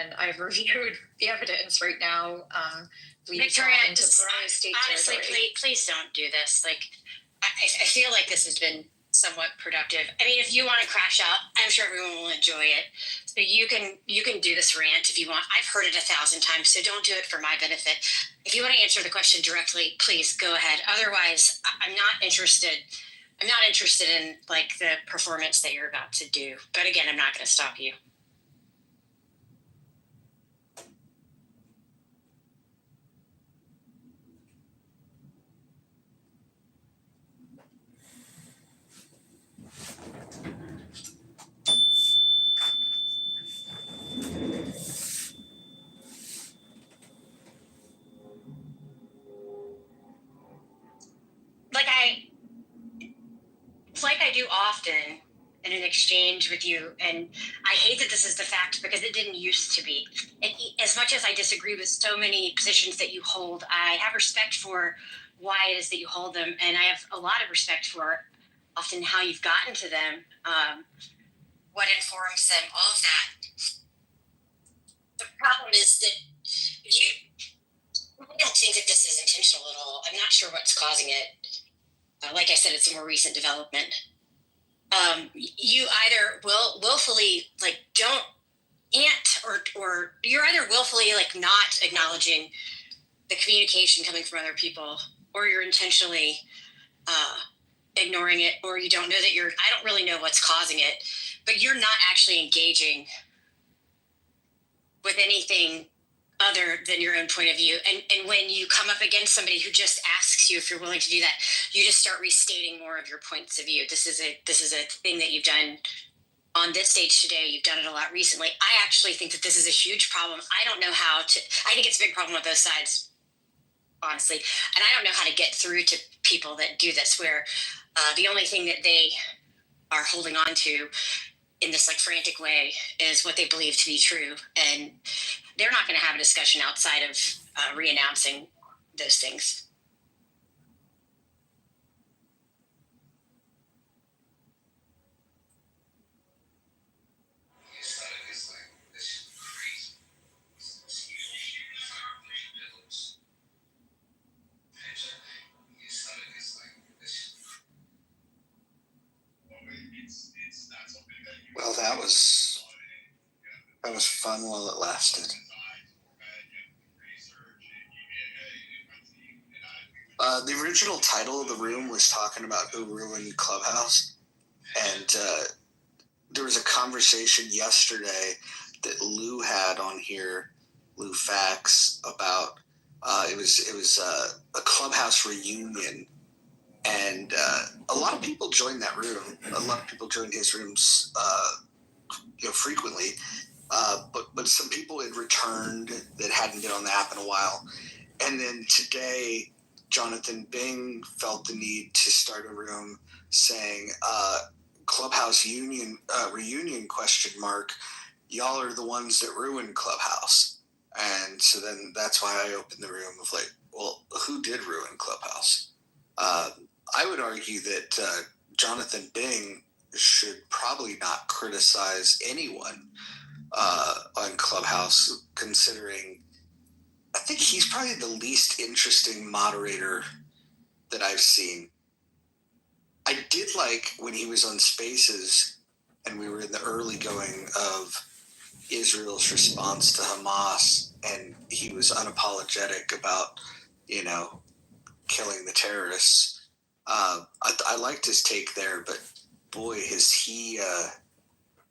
and I've reviewed the evidence right now. Victoria, honestly, please don't do this. Like, I feel like this has been somewhat productive. I mean, if you want to crash out, I'm sure everyone will enjoy it. So you can do this rant if you want. I've heard it 1,000 times, so don't do it for my benefit. If you want to answer the question directly, please go ahead. Otherwise, I'm not interested. I'm not interested in like the performance that you're about to do. But again, I'm not going to stop you. Like I do often in an exchange with you, and I hate that this is the fact because it didn't used to be. And as much as I disagree with so many positions that you hold, I have respect for why it is that you hold them, and I have a lot of respect for often how you've gotten to them, what informs them, all of that. The problem is that I don't think that this is intentional at all. I'm not sure what's causing it. Like I said, it's a more recent development. You either willfully or you're either willfully not acknowledging the communication coming from other people, or you're intentionally ignoring it, or you don't know that I don't really know what's causing it, but you're not actually engaging with anything other than your own point of view. And when you come up against somebody who just asks you if you're willing to do that, you just start restating more of your points of view. This is a thing that you've done on this stage today. You've done it a lot recently. I actually think that this is a huge problem. I don't know I think it's a big problem on both sides, honestly. And I don't know how to get through to people that do this, where the only thing that they are holding on to in this frantic way is what they believe to be true. And they're not going to have a discussion outside of re-announcing those things. Well, that was fun while it lasted. The original title of the room was talking about who ruined Clubhouse, and there was a conversation yesterday that Lou had on here, Lou Fax, about it was a Clubhouse reunion, and a lot of people joined that room. A lot of people joined his rooms, frequently, but some people had returned that hadn't been on the app in a while, and then today, Jonathan Bing felt the need to start a room saying, Clubhouse reunion ? Y'all are the ones that ruined Clubhouse. And so then that's why I opened the room of well, who did ruin Clubhouse? I would argue that Jonathan Bing should probably not criticize anyone on Clubhouse, considering I think he's probably the least interesting moderator that I've seen. I did like when he was on Spaces and we were in the early going of Israel's response to Hamas, and he was unapologetic about, killing the terrorists. I liked his take there, but boy, has he.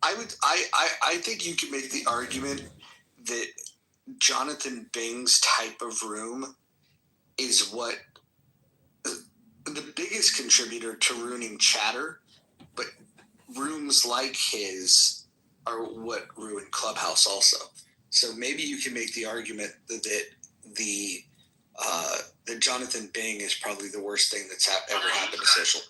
I think you can make the argument that Jonathan Bing's type of room is what the biggest contributor to ruining Chatter, but rooms like his are what ruined Clubhouse also. So maybe you can make the argument that that Jonathan Bing is probably the worst thing that's ever happened to social.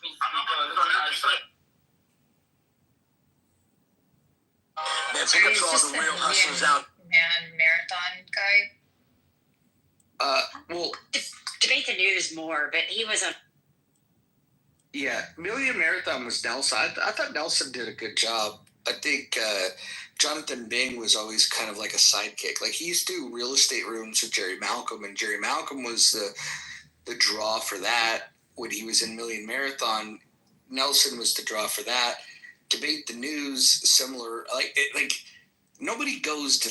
Man, take up all the real hustlers out. Marathon guy. Well, debate the news more, but he was a. Yeah, Million Marathon was Nelson. I thought Nelson did a good job. I think Jonathan Bing was always kind of like a sidekick. Like he used to do real estate rooms with Jerry Malcolm, and Jerry Malcolm was the draw for that when he was in Million Marathon. Nelson was the draw for that. Debate the News, similar. Like nobody goes to